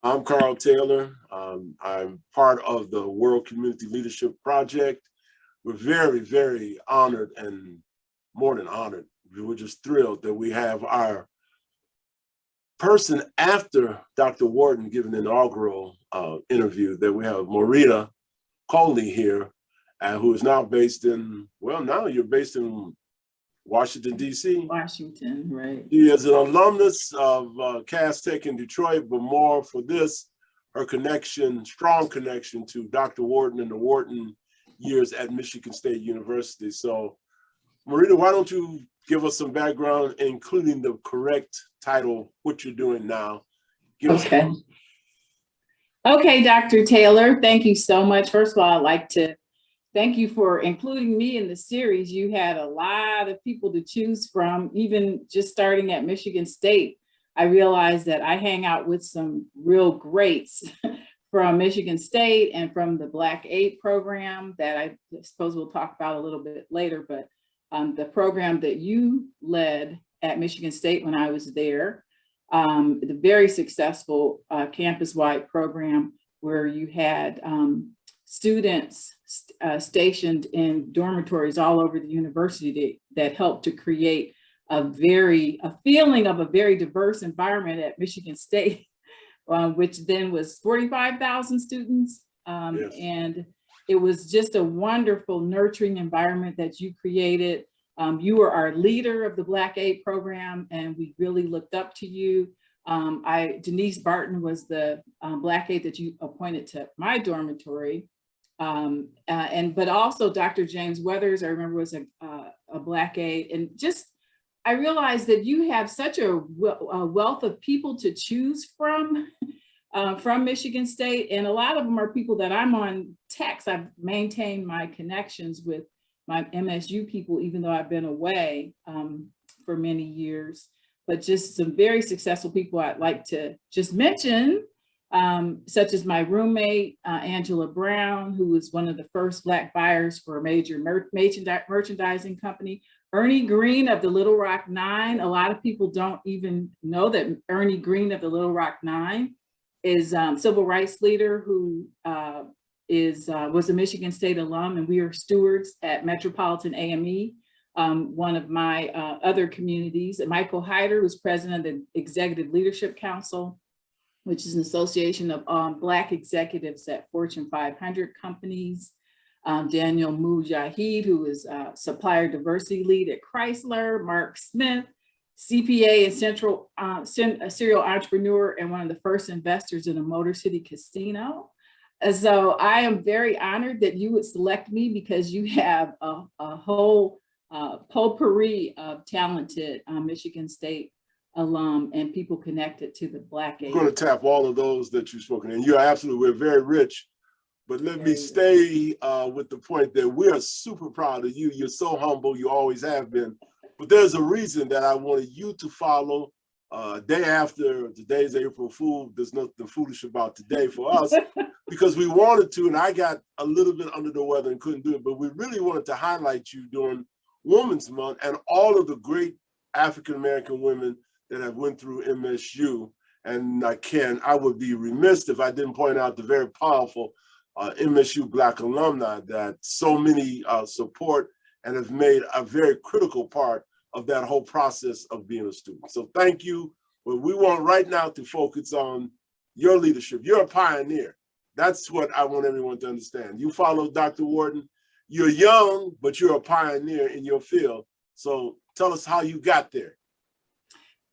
I'm Carl Taylor. I'm part of the World Community Leadership Project. We're very, very honored, and more than honored. We're just thrilled that we have our person after Dr. Wharton giving an inaugural interview, that we have Maurita Coley here, who is now based in, well, now you're based in Washington, D.C. Washington, right. She is an alumnus of Cass Tech in Detroit, but more for this, her connection, strong connection to Dr. Wharton and the Wharton years at Michigan State University. So, Maurita, why don't you give us some background, including the correct title, what you're doing now. Okay. Okay, Dr. Taylor, thank you so much. First of all, I'd like to thank you for including me in the series. You had a lot of people to choose from, even just starting at Michigan State. I realized that I hang out with some real greats from Michigan State and from the Black Aid program that I suppose we'll talk about a little bit later, but the program that you led at Michigan State when I was there, the very successful campus-wide program where you had students stationed in dormitories all over the university that helped to create a feeling of a very diverse environment at Michigan State, which then was 45,000 students. Yes. And it was just a wonderful, nurturing environment that you created. You were our leader of the Black Aid program, and we really looked up to you. Denise Barton was the Black Aid that you appointed to my dormitory. But also Dr. James Weathers, I remember, was a Black Aid. And just, I realized that you have such a wealth of people to choose from Michigan State. And a lot of them are people that I'm on text. I've maintained my connections with my MSU people, even though I've been away for many years, but just some very successful people I'd like to just mention, such as my roommate, Angela Brown, who was one of the first Black buyers for a major merchandising company. Ernie Green of the Little Rock Nine. A lot of people don't even know that Ernie Green of the Little Rock Nine is a civil rights leader who was a Michigan State alum, and we are stewards at Metropolitan AME, one of my other communities. And Michael Hyder, who's president of the Executive Leadership Council, which is an association of Black executives at Fortune 500 companies. Daniel Mujahid, who is supplier diversity lead at Chrysler. Mark Smith, CPA and serial entrepreneur and one of the first investors in a Motor City casino. So I am very honored that you would select me, because you have a whole potpourri of talented Michigan State alum and people connected to the Black Aid. I'm going to tap all of those that you've spoken, and you're absolutely, we're very rich. But let me stay with the point that we are super proud of you. You're so humble, you always have been. But there's a reason that I wanted you to follow. Day after today's April Fool, there's nothing foolish about today for us, because we wanted to, and I got a little bit under the weather and couldn't do it, but we really wanted to highlight you during Women's Month and all of the great African-American women that have went through MSU. And I would be remiss if I didn't point out the very powerful MSU Black alumni that so many support and have made a very critical part of that whole process of being a student. So thank you. But we want right now to focus on your leadership. You're a pioneer. That's what I want everyone to understand. You follow Dr. Wharton. You're young, but you're a pioneer in your field. So tell us how you got there.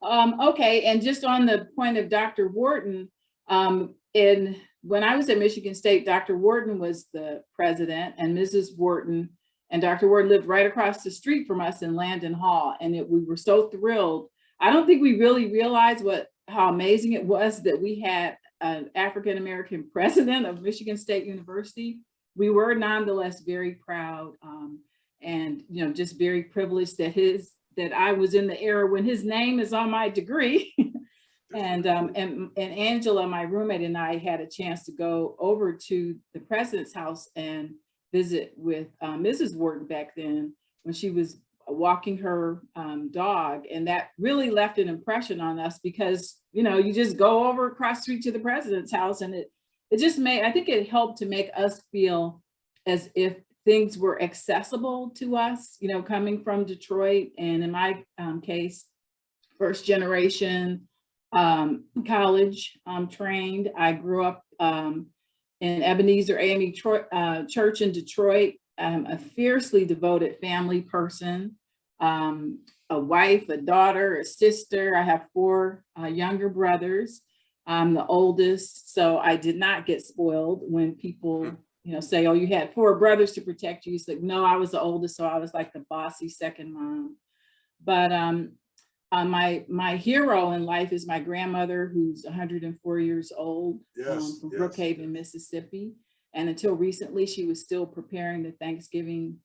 Okay, and just on the point of Dr. Wharton, when I was at Michigan State, Dr. Wharton was the president, and Mrs. Wharton and Dr. Wharton lived right across the street from us in Landon Hall, and we were so thrilled. I don't think we really realized how amazing it was that we had an African-American president of Michigan State University. We were nonetheless very proud, and just very privileged that I was in the era when his name is on my degree. And Angela, my roommate, and I had a chance to go over to the president's house and visit with Mrs. Wharton back then, when she was walking her dog, and that really left an impression on us because, you know, you just go over across the street to the president's house, and it just made, I think it helped to make us feel as if things were accessible to us, you know, coming from Detroit. And in my case, first generation college trained. I grew up in Ebenezer AME Church in Detroit. I'm a fiercely devoted family person, a wife, a daughter, a sister. I have 4 younger brothers. I'm the oldest, so I did not get spoiled when people, you know, say, oh, you had 4 brothers to protect you. It's like, no, I was the oldest, so I was like the bossy second mom. But my hero in life is my grandmother, who's 104 years old, from Brookhaven, Mississippi. And until recently, she was still preparing the Thanksgiving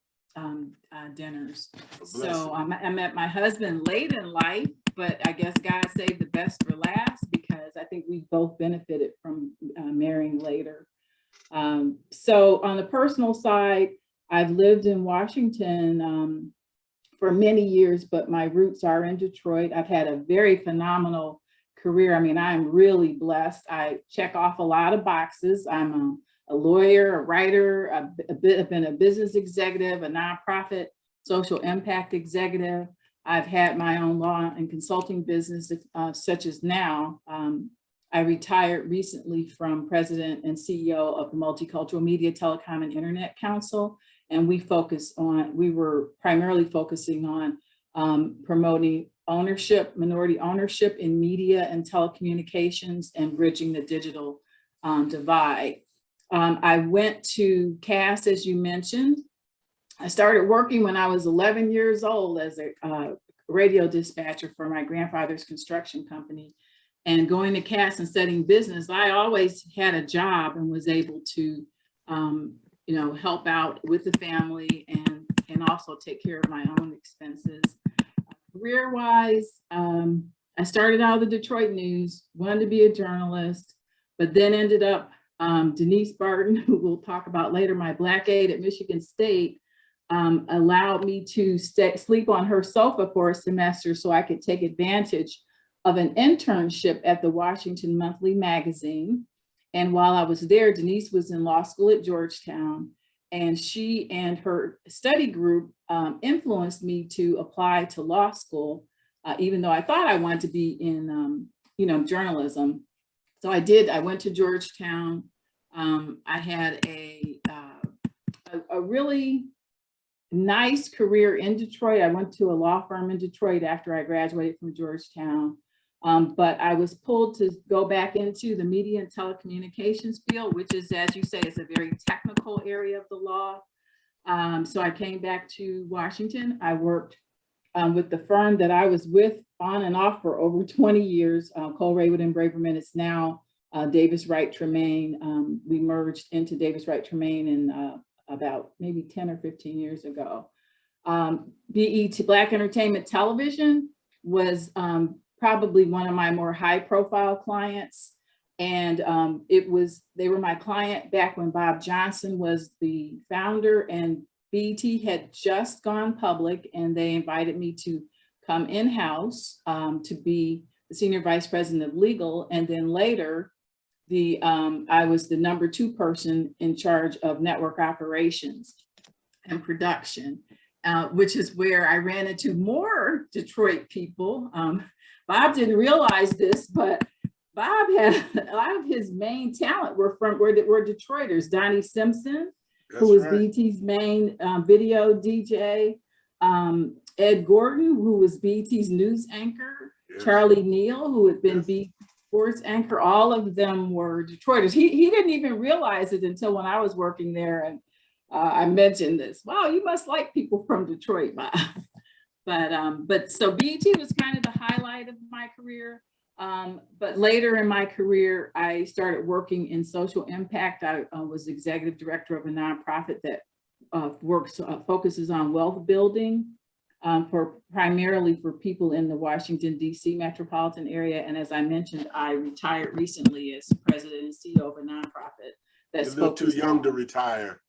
dinners. So I met my husband late in life, but I guess God saved the best for last, because I think we both benefited from marrying later. So on the personal side, I've lived in Washington for many years, but my roots are in Detroit. I've had a very phenomenal career. I mean, I'm really blessed. I check off a lot of boxes. I'm a lawyer, a writer, I've been a business executive, a nonprofit social impact executive. I've had my own law and consulting business, such as now. I retired recently from president and CEO of the Multicultural Media, Telecom, and Internet Council. And we were primarily focusing on promoting ownership, minority ownership in media and telecommunications, and bridging the digital divide. I went to CAS, as you mentioned. I started working when I was 11 years old as a radio dispatcher for my grandfather's construction company. And going to CAS and studying business, I always had a job and was able to, you know, help out with the family and also take care of my own expenses. Career-wise, I started out of the Detroit News, wanted to be a journalist, but then ended up, Denise Barton, who we'll talk about later, my Black aide at Michigan State, allowed me to sleep on her sofa for a semester so I could take advantage of an internship at the Washington Monthly magazine. And while I was there, Denise was in law school at Georgetown, and she and her study group influenced me to apply to law school, even though I thought I wanted to be in, you know, journalism. So I did. I went to Georgetown. I had a really nice career in Detroit. I went to a law firm in Detroit after I graduated from Georgetown. But I was pulled to go back into the media and telecommunications field, which is, as you say, is a very technical area of the law. So I came back to Washington. I worked with the firm that I was with on and off for over 20 years, Coley, and Braverman. It's now Davis Wright Tremaine. We merged into Davis Wright Tremaine in about maybe 10 or 15 years ago. BET, Black Entertainment Television, was probably one of my more high profile clients. And they were my client back when Bob Johnson was the founder, and BET had just gone public, and they invited me to come in-house to be the senior vice president of legal. And then later, I was the number 2 person in charge of network operations and production, which is where I ran into more Detroit people. Bob didn't realize this, but Bob had a lot of his main talent were Detroiters. Donnie Simpson, who was BET's main video DJ. Ed Gordon, who was BET's news anchor. Charlie Neal, who had been BET sports anchor. All of them were Detroiters. He didn't even realize it until when I was working there, and I mentioned this. Wow, you must like people from Detroit, Bob. But so BET was kind of the highlight of my career. But later in my career, I started working in social impact. I was executive director of a nonprofit that focuses on wealth building primarily for people in the Washington, D.C. metropolitan area. And as I mentioned, I retired recently as president and CEO of a nonprofit that's You're too young to retire.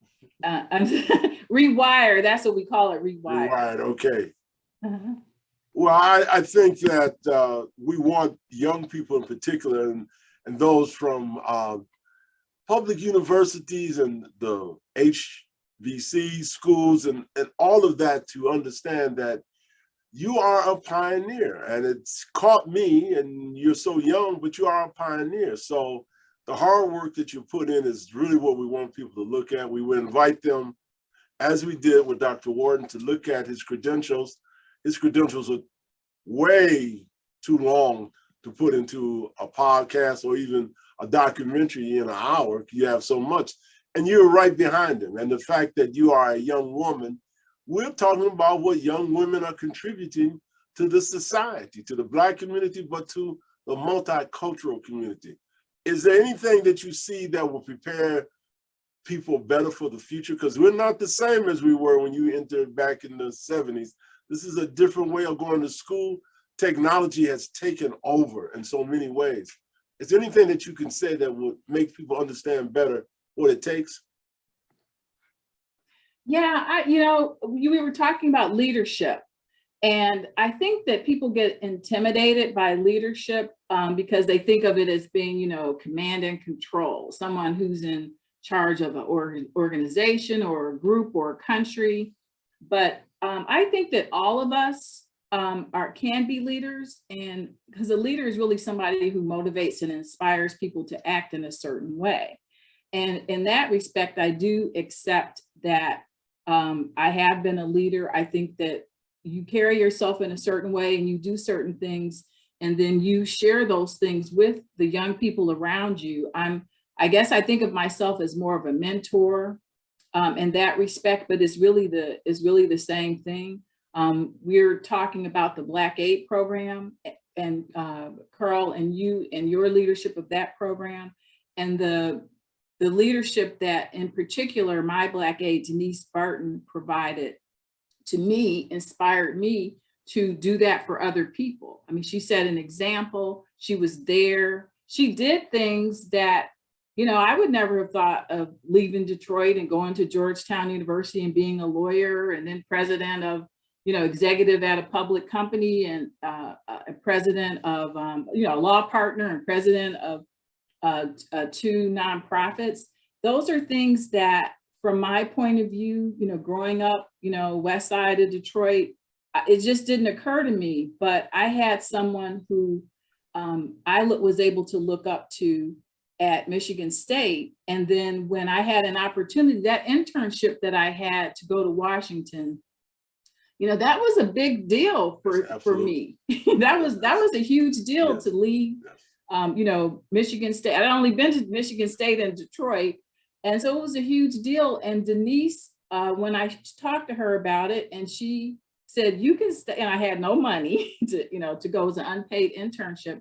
Rewire, that's what we call it, Rewire. Rewired, okay. Uh-huh. Well, I think that we want young people in particular, and those from public universities and the HBC schools and all of that to understand that you are a pioneer, and it's caught me, and you're so young, but you are a pioneer. So the hard work that you put in is really what we want people to look at. We would invite them, as we did with Dr. Warden, to look at his credentials. His credentials are way too long to put into a podcast or even a documentary in an hour. You have so much, and you're right behind him. And the fact that you are a young woman, we're talking about what young women are contributing to the society, to the Black community, but to the multicultural community. Is there anything that you see that will prepare people better for the future? Because we're not the same as we were when you entered back in the 70s. This is a different way of going to school. Technology has taken over in so many ways. Is there anything that you can say that would make people understand better what it takes? Yeah, we were talking about leadership, and I think that people get intimidated by leadership because they think of it as being, command and control, someone who's in charge of an organization or a group or a country. But I think that all of us can be leaders, and because a leader is really somebody who motivates and inspires people to act in a certain way. And in that respect, I do accept that I have been a leader. I think that you carry yourself in a certain way and you do certain things, and then you share those things with the young people around you. I guess I think of myself as more of a mentor in that respect, but it's really the same thing. We're talking about the Black Aid program, and Carl and you and your leadership of that program, and the leadership that in particular my Black Aid, Denise Barton, provided to me, inspired me to do that for other people. I mean, she set an example, she was there, she did things that, I would never have thought of leaving Detroit and going to Georgetown University and being a lawyer, and then president of, executive at a public company, and a president of, a law partner, and president of 2 nonprofits. Those are things that, from my point of view, growing up, west side of Detroit, it just didn't occur to me. But I had someone who I was able to look up to at Michigan State. And then when I had an opportunity, that internship that I had to go to Washington, that was a big deal for me. that was a huge deal to leave. Michigan State. I'd only been to Michigan State and Detroit. And so it was a huge deal. And Denise, when I talked to her about it, and she said, you can stay, and I had no money to go as an unpaid internship.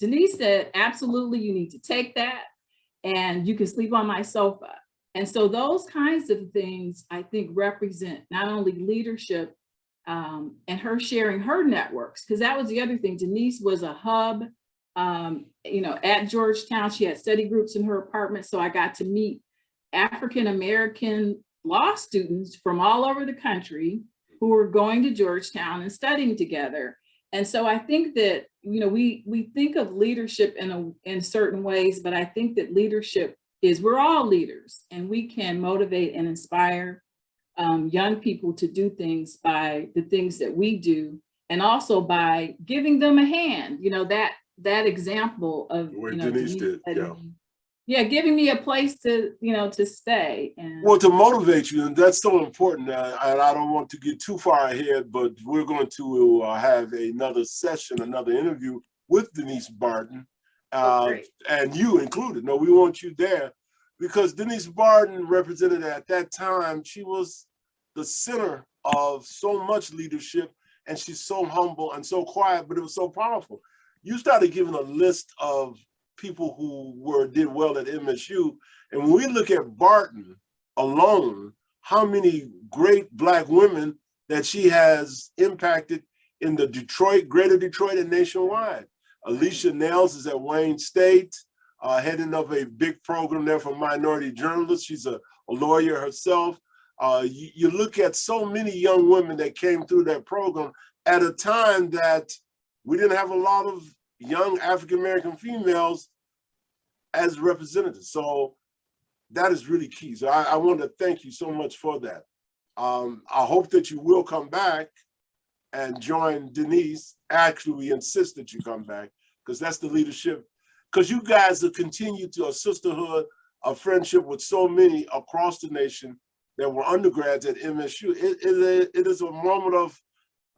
Denise said, absolutely, you need to take that, and you can sleep on my sofa. And so those kinds of things, I think, represent not only leadership and her sharing her networks, because that was the other thing. Denise was a hub. At Georgetown, she had study groups in her apartment. So I got to meet African-American law students from all over the country who were going to Georgetown and studying together. And so I think that, we think of leadership in certain ways, but I think that leadership is, we're all leaders, and we can motivate and inspire young people to do things by the things that we do, and also by giving them a hand. That example of Denise did, giving me a place to to stay. And well, to motivate you, and that's so important. And I don't want to get too far ahead, but we're going to have another session, another interview with Denise Barton, and you included. No, we want you there, because Denise Barton represented, at that time, she was the center of so much leadership, and she's so humble and so quiet, but it was so powerful. You started giving a list of people who did well at MSU. And when we look at Barton alone, how many great Black women that she has impacted in the Detroit, greater Detroit, and nationwide. Alicia Nails is at Wayne State, heading up a big program there for minority journalists. She's a lawyer herself. You look at so many young women that came through that program at a time that we didn't have a lot of young African-American females as representatives. So that is really key. So I want to thank you so much for that. I hope that you will come back and join Denise. Actually, we insist that you come back because that's the leadership. Because you guys have continued to a sisterhood, a friendship with so many across the nation that were undergrads at MSU. It is a moment of,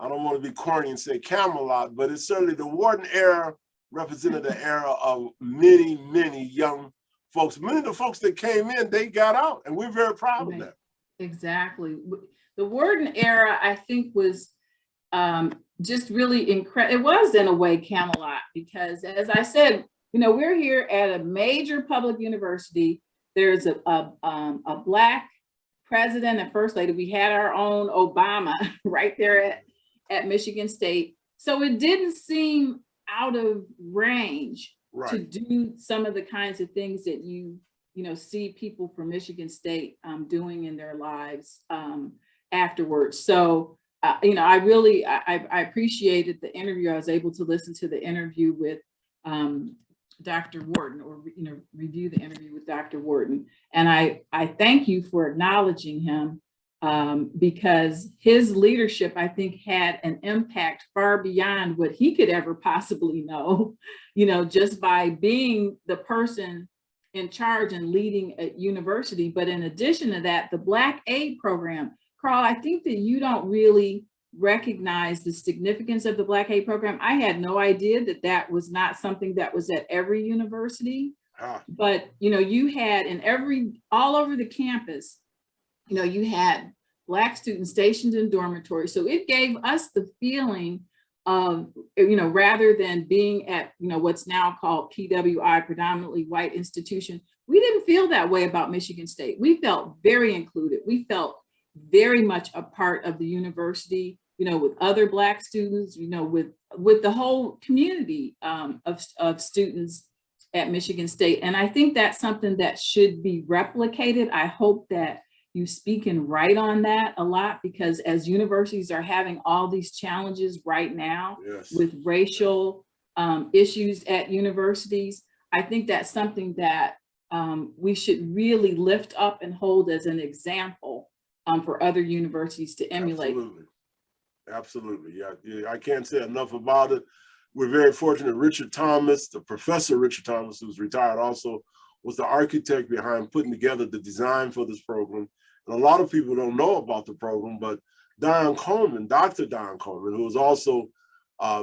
I don't want to be corny and say Camelot, but it's certainly the Wharton era represented the era of many, many young folks. Many of the folks that came in, they got out, and we're very proud of that. Exactly. The Wharton era, I think, was just really incredible. It was, in a way, Camelot, because as I said, you know, we're here at a major public university. There's a Black president and first lady. We had our own Obama right there at Michigan State. So it didn't seem out of range to do some of the kinds of things that you see people from Michigan State doing in their lives afterwards. So, I appreciated the interview. I was able to listen to the interview with Dr. Wharton, or review the interview with Dr. Wharton. And I thank you for acknowledging him because his leadership, I think, had an impact far beyond what he could ever possibly know, just by being the person in charge and leading a university. But in addition to that, the Black Aid program, Carl, I think that you don't really recognize the significance of the Black Aid program. I had no idea that that was not something that was at every university, but you had all over the campus, you had Black students stationed in dormitories. So it gave us the feeling of, rather than being at, what's now called PWI, predominantly white institution, we didn't feel that way about Michigan State. We felt very included. We felt very much a part of the university, with other Black students, with the whole community of students at Michigan State. And I think that's something that should be replicated. I hope that you speak and write on that a lot, because as universities are having all these challenges right now with racial issues at universities, I think that's something that we should really lift up and hold as an example for other universities to emulate. Absolutely. Yeah, I can't say enough about it. We're very fortunate. Richard Thomas, the Professor Richard Thomas, who's retired also, was the architect behind putting together the design for this program. And a lot of people don't know about the program, but Don Coleman, Dr. Don Coleman, who was also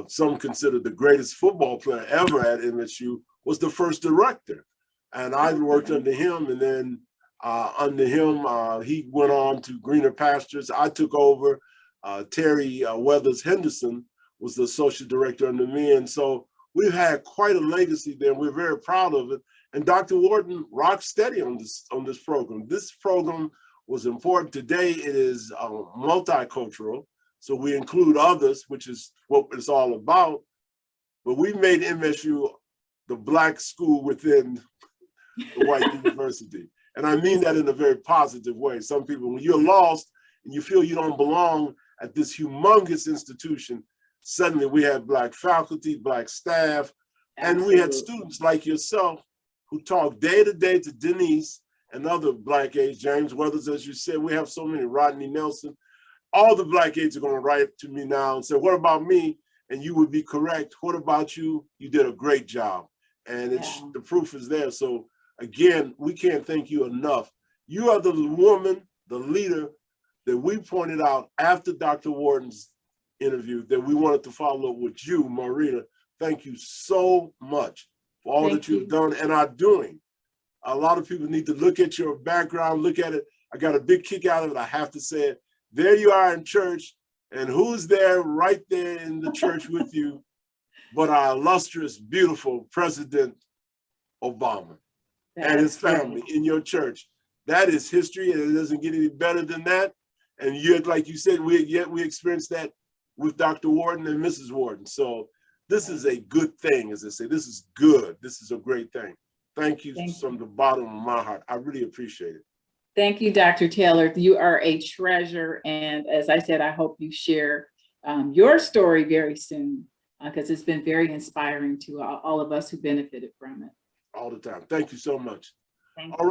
some consider the greatest football player ever at MSU, was the first director. And I worked under him, and then under him, he went on to greener pastures. I took over. Terry Weathers Henderson was the associate director under me. And so we've had quite a legacy there, and we're very proud of it. And Dr. Wharton rocked steady on this program. This program was important. Today it is multicultural, so we include others, which is what it's all about. But we made MSU the Black school within the white university. And I mean that in a very positive way. Some people, when you're lost and you feel you don't belong at this humongous institution, suddenly we had Black faculty, Black staff, and we had students like yourself who talk day to day to Denise and other Black aides, James Weathers, as you said. We have so many, Rodney Nelson. All the Black aides are going to write to me now and say, what about me? And you would be correct. What about you? You did a great job. And the proof is there. So again, we can't thank you enough. You are the woman, the leader that we pointed out after Dr. Wharton's interview that we wanted to follow up with you, Maurita. Thank you so much for all that you've done and are doing. A lot of people need to look at your background, look at it. I got a big kick out of it, I have to say it. There you are in church, and who's there right there in the church with you but our illustrious, beautiful President Obama and his family in your church. That is history, and it doesn't get any better than that. And yet, like you said, we experienced that with Dr. Wharton and Mrs. Wharton. So this is a good thing, as I say. This is good. This is a great thing. Thank you from the bottom of my heart. I really appreciate it. Thank you, Dr. Taylor. You are a treasure. And as I said, I hope you share your story very soon, because it's been very inspiring to all of us who benefited from it. All the time. Thank you so much. Thank you. All right.